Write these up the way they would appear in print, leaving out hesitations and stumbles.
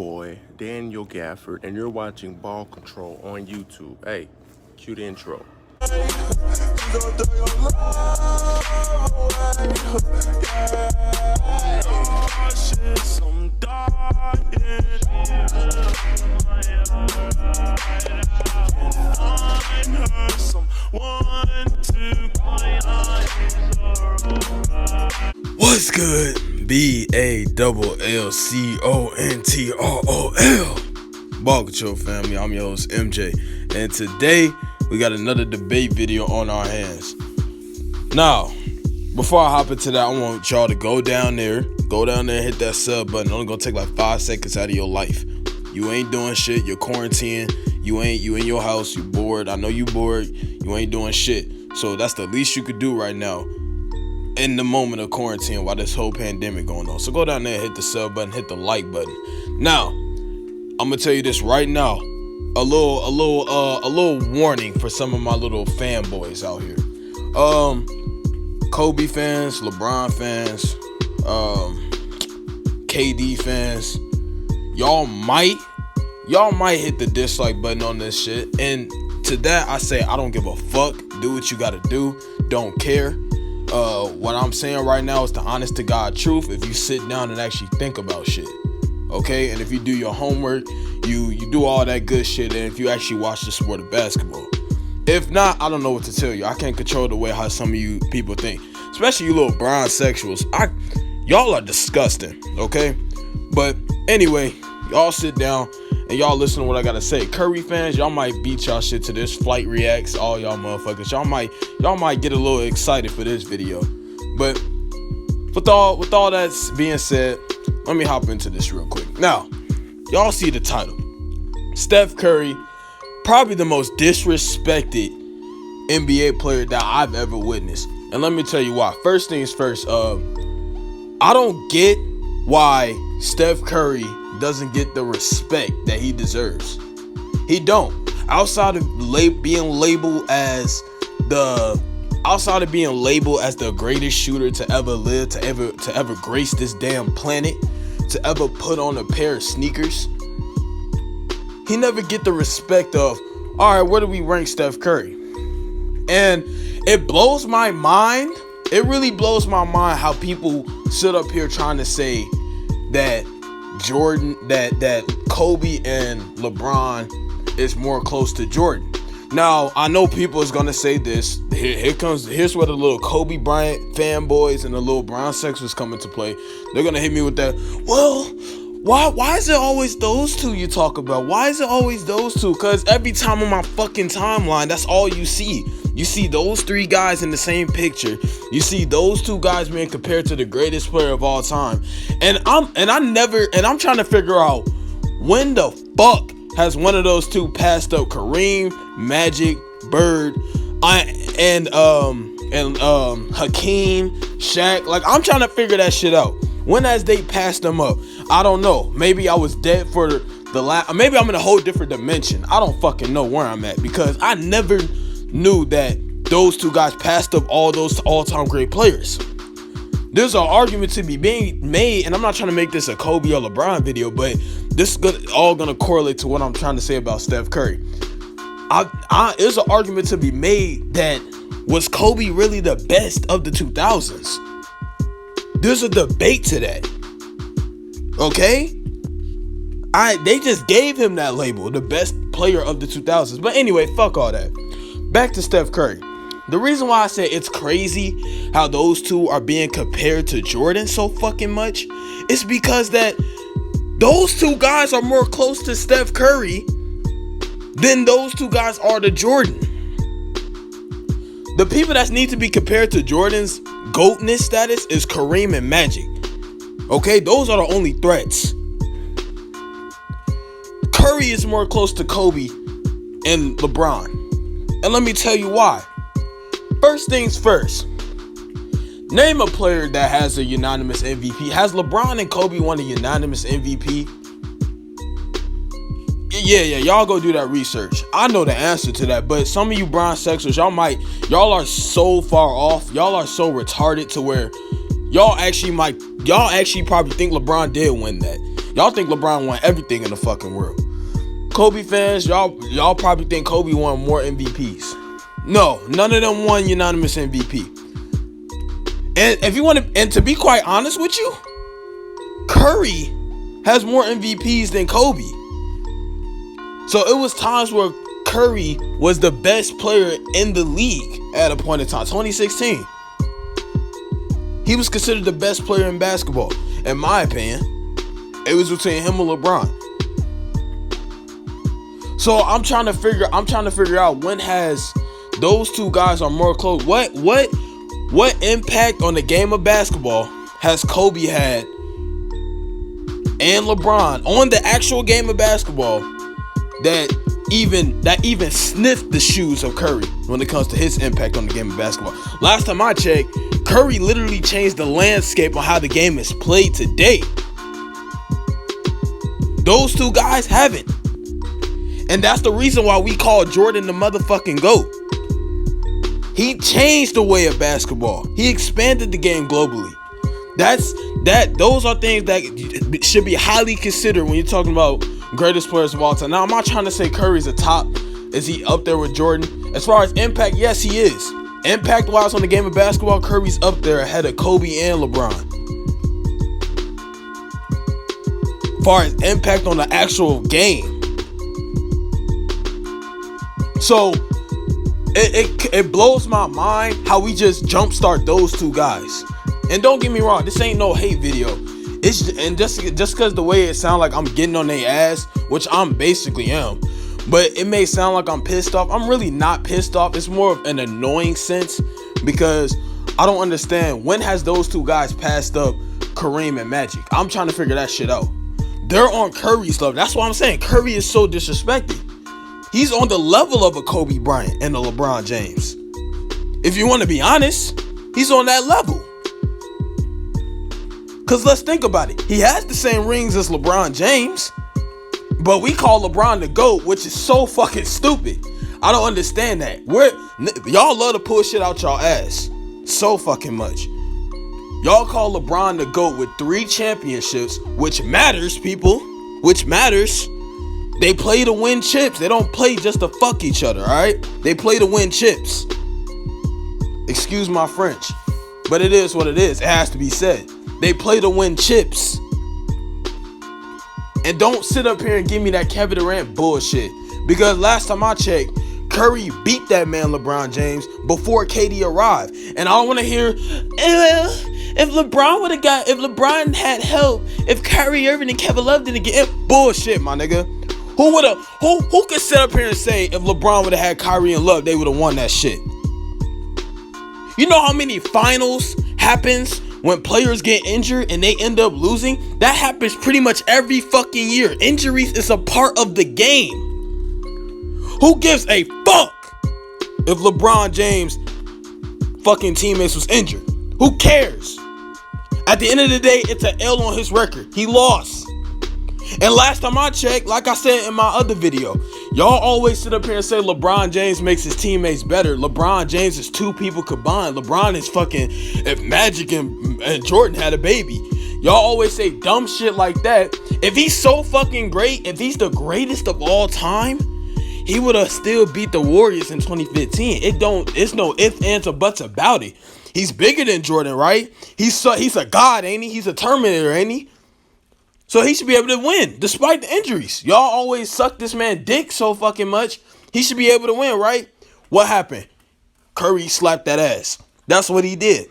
boy, Daniel Gafford, and you're watching Ball Control on YouTube. Hey, cue the intro. What's good? BALLCONTROL. Ball Control family, I'm your host MJ, and today we got another debate video on our hands. Now, before I hop into that, I want y'all to go down there and hit that sub button. It's only gonna take like 5 seconds out of your life. You ain't doing shit, you're quarantined, you in your house, you bored. I know you bored, you ain't doing shit. So that's the least you could do right now in the moment of quarantine while this whole pandemic going on. So go down there, hit the sub button, hit the like button. Now, I'm gonna tell you this right now. A little warning for some of my little fanboys out here. Kobe fans, LeBron fans, KD fans, y'all might hit the dislike button on this shit. And to that I say, I don't give a fuck. Do what you gotta do. Don't care. What I'm saying right now is the honest to God truth. If you sit down and actually think about shit, okay, and if you do your homework, you do all that good shit, and if you actually watch the sport of basketball. If not, I don't know what to tell you. I can't control the way how some of you people think, especially you little bronsexuals. Y'all are disgusting, okay? But anyway, y'all sit down and y'all listen to what I gotta say. Curry fans, y'all might beat y'all shit to this. Flight reacts, all y'all motherfuckers. Y'all might get a little excited for this video. But with all that being said, let me hop into this real quick. Now, y'all see the title. Steph Curry, probably the most disrespected NBA player that I've ever witnessed. And let me tell you why. First things first, I don't get why Steph Curry doesn't get the respect that he deserves. He don't. Outside of being labeled as the greatest shooter to ever live, to ever grace this damn planet, to ever put on a pair of sneakers, he never get the respect of, all right, where do we rank Steph Curry? And it blows my mind. It really blows my mind how people sit up here trying to say that that Kobe and LeBron is more close to Jordan. Now, I know people is gonna say this. Here's where the little Kobe Bryant fanboys and the little bronsexuals come into play. They're gonna hit me with that. Well, why is it always those two you talk about? Why is it always those two? Because every time on my fucking timeline, that's all you see. You see those three guys in the same picture. You see those two guys being compared to the greatest player of all time. And I'm trying to figure out when the fuck has one of those two passed up Kareem, Magic, Bird, and Hakeem, Shaq. Like, I'm trying to figure that shit out. When has they passed them up? I don't know. Maybe I was dead for the last. Maybe I'm in a whole different dimension. I don't fucking know where I'm at, because I never knew that those two guys passed up all those all-time great players. There's an argument to be made, and I'm not trying to make this a Kobe or LeBron video, but this is all gonna correlate to what I'm trying to say about Steph Curry. There's an argument to be made that, was Kobe really the best of the 2000s? There's a debate to that. Okay? They just gave him that label, the best player of the 2000s. But anyway, fuck all that. Back to Steph Curry. The reason why I say it's crazy how those two are being compared to Jordan so fucking much is because that those two guys are more close to Steph Curry than those two guys are to Jordan. The people that need to be compared to Jordan's GOATness status is Kareem and Magic. Okay, those are the only threats. Curry is more close to Kobe and LeBron. And let me tell you why. First things first. Name a player that has a unanimous MVP. Has LeBron and Kobe won a unanimous MVP? Yeah, y'all go do that research. I know the answer to that, but some of you bronsexuals, y'all are so far off. Y'all are so retarded to where y'all actually probably think LeBron did win that. Y'all think LeBron won everything in the fucking world. Kobe fans, y'all probably think Kobe won more MVPs. No, none of them won unanimous MVP. And if you want to, and to be quite honest with you, Curry has more MVPs than Kobe. So it was times where Curry was the best player in the league at a point in time. 2016. He was considered the best player in basketball. In my opinion, it was between him and LeBron. So I'm trying to figure out when has those two guys are more close. What impact on the game of basketball has Kobe had and LeBron on the actual game of basketball that even sniffed the shoes of Curry when it comes to his impact on the game of basketball? Last time I checked, Curry literally changed the landscape on how the game is played today. Those two guys haven't. And that's the reason why we call Jordan the motherfucking GOAT. He changed the way of basketball. He expanded the game globally. Those are things that should be highly considered when you're talking about greatest players of all time. Now, I'm not trying to say Curry's a top. Is he up there with Jordan? As far as impact, yes, he is. Impact-wise on the game of basketball, Curry's up there ahead of Kobe and LeBron. As far as impact on the actual game. So, it blows my mind how we just jumpstart those two guys. And don't get me wrong, this ain't no hate video. Just because the way it sounds like I'm getting on their ass, which I'm basically am, but it may sound like I'm pissed off. I'm really not pissed off. It's more of an annoying sense because I don't understand when has those two guys passed up Kareem and Magic. I'm trying to figure that shit out. They're on Curry's level. That's why I'm saying Curry is so disrespected. He's on the level of a Kobe Bryant and a LeBron James. If you want to be honest, he's on that level. Because let's think about it. He has the same rings as LeBron James, but we call LeBron the GOAT, which is so fucking stupid. I don't understand that. Y'all love to pull shit out y'all ass so fucking much. Y'all call LeBron the GOAT with 3 championships, which matters, people. Which matters. They play to win chips. They don't play just to fuck each other, alright? They play to win chips. Excuse my French, but it is what it is. It has to be said. They play to win chips. And don't sit up here and give me that Kevin Durant bullshit. Because last time I checked, Curry beat that man LeBron James before KD arrived. And I don't want to hear, if LeBron had help, if Kyrie Irving and Kevin Love didn't get it, bullshit, my nigga. Who could sit up here and say if LeBron would have had Kyrie and Love, they would have won that shit? You know how many finals happens when players get injured and they end up losing? That happens pretty much every fucking year. Injuries is a part of the game. Who gives a fuck if LeBron James fucking teammates was injured? Who cares? At the end of the day, it's an L on his record. He lost. And last time I checked, like I said in my other video, y'all always sit up here and say LeBron James makes his teammates better. LeBron James is 2 people combined. LeBron is fucking, if Magic and Jordan had a baby. Y'all always say dumb shit like that. If he's so fucking great, if he's the greatest of all time, he would have still beat the Warriors in 2015. It's no ifs, ands, or buts about it. He's bigger than Jordan, right? He's a god, ain't he? He's a Terminator, ain't he? So he should be able to win, despite the injuries. Y'all always suck this man dick so fucking much. He should be able to win, right? What happened? Curry slapped that ass. That's what he did.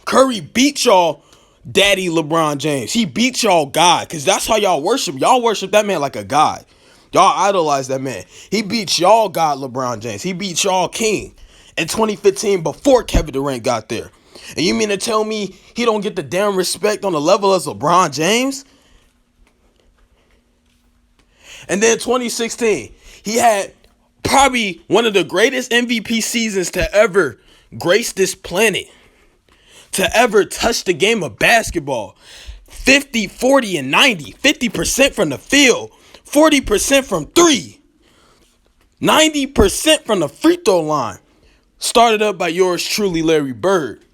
Curry beat y'all daddy LeBron James. He beat y'all God, because that's how y'all worship. Y'all worship that man like a god. Y'all idolize that man. He beat y'all God LeBron James. He beat y'all king in 2015 before Kevin Durant got there. And you mean to tell me he don't get the damn respect on the level as LeBron James? And then 2016, he had probably one of the greatest MVP seasons to ever grace this planet, to ever touch the game of basketball. 50, 40, and 90. 50% from the field, 40% from 3, 90% from the free throw line. Started up by yours truly, Larry Bird.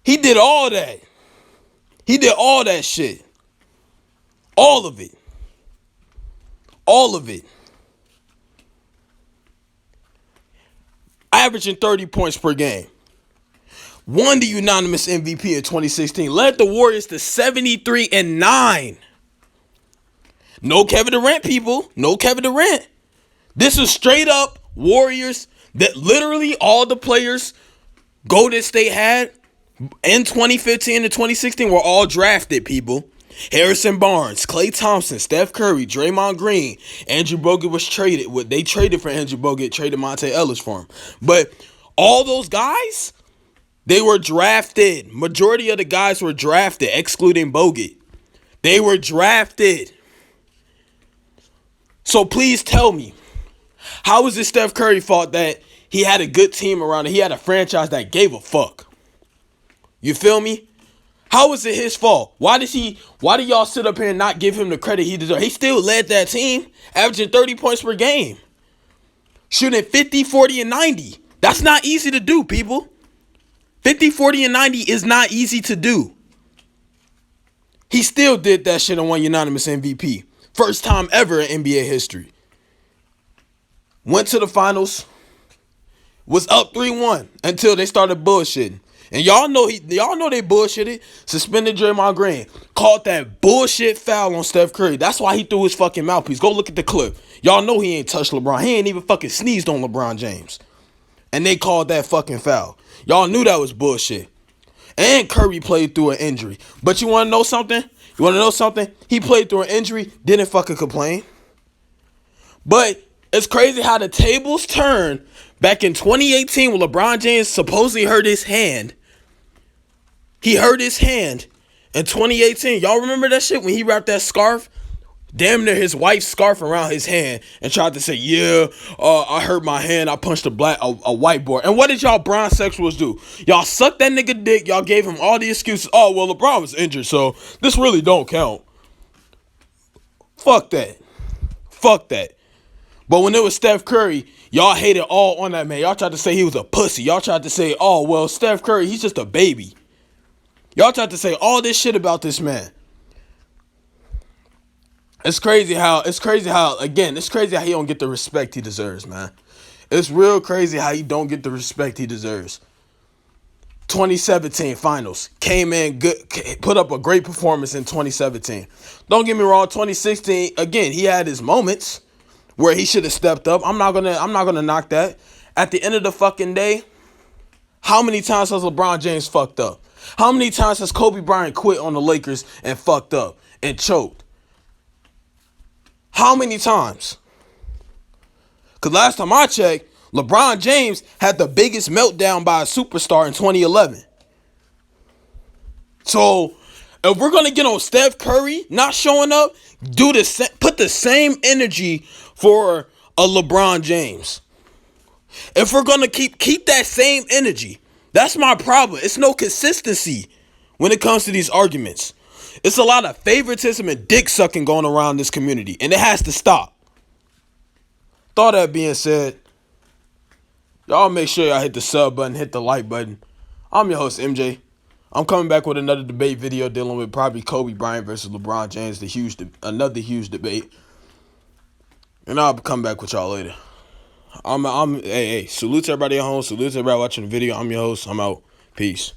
He did all that. He did all that shit. All of it. All of it. Averaging 30 points per game. Won the unanimous MVP in 2016. Led the Warriors to 73-9. No Kevin Durant, people. No Kevin Durant. This is straight up Warriors that literally all the players Golden State had in 2015 and 2016 were all drafted, people. Harrison Barnes, Klay Thompson, Steph Curry, Draymond Green. Andrew Bogut was traded. They traded for Andrew Bogut, traded Monte Ellis for him. But all those guys, they were drafted. Majority of the guys were drafted, excluding Bogut. They were drafted. So please tell me, how is it Steph Curry's fault that he had a good team around him? He had a franchise that gave a fuck. You feel me? How is it his fault? Why do y'all sit up here and not give him the credit he deserves? He still led that team, averaging 30 points per game. Shooting 50, 40, and 90. That's not easy to do, people. 50, 40, and 90 is not easy to do. He still did that shit and won unanimous MVP. First time ever in NBA history. Went to the finals. Was up 3-1 until they started bullshitting. And y'all know they bullshitted. Suspended Draymond Green. Called that bullshit foul on Steph Curry. That's why he threw his fucking mouthpiece. Go look at the clip. Y'all know he ain't touched LeBron. He ain't even fucking sneezed on LeBron James. And they called that fucking foul. Y'all knew that was bullshit. And Curry played through an injury. But you want to know something? He played through an injury, didn't fucking complain. But it's crazy how the tables turned back in 2018 when LeBron James supposedly hurt his hand. He hurt his hand in 2018. Y'all remember that shit when he wrapped that scarf? Damn near his wife's scarf around his hand and tried to say, I hurt my hand. I punched a whiteboard. And what did y'all bronzesexuals do? Y'all sucked that nigga dick. Y'all gave him all the excuses. Oh, well, LeBron was injured, so this really don't count. Fuck that. Fuck that. But when it was Steph Curry, y'all hated all on that man. Y'all tried to say he was a pussy. Y'all tried to say, oh, well, Steph Curry, he's just a baby. Y'all tried to say all this shit about this man. It's crazy how he don't get the respect he deserves, man. It's real crazy how he don't get the respect he deserves. 2017 finals. Came in good, put up a great performance in 2017. Don't get me wrong, 2016, again, he had his moments where he should have stepped up. I'm not gonna knock that. At the end of the fucking day, how many times has LeBron James fucked up? How many times has Kobe Bryant quit on the Lakers and fucked up and choked? How many times? Because last time I checked, LeBron James had the biggest meltdown by a superstar in 2011. So, if we're going to get on Steph Curry not showing up, put the same energy for a LeBron James. If we're going to keep that same energy, that's my problem. It's no consistency when it comes to these arguments. It's a lot of favoritism and dick sucking going around this community, and it has to stop. All that being said, y'all make sure y'all hit the sub button, hit the like button. I'm your host, MJ. I'm coming back with another debate video dealing with probably Kobe Bryant versus LeBron James, another huge debate. And I'll come back with y'all later. Hey, salute to everybody at home. Salute to everybody watching the video. I'm your host. I'm out. Peace.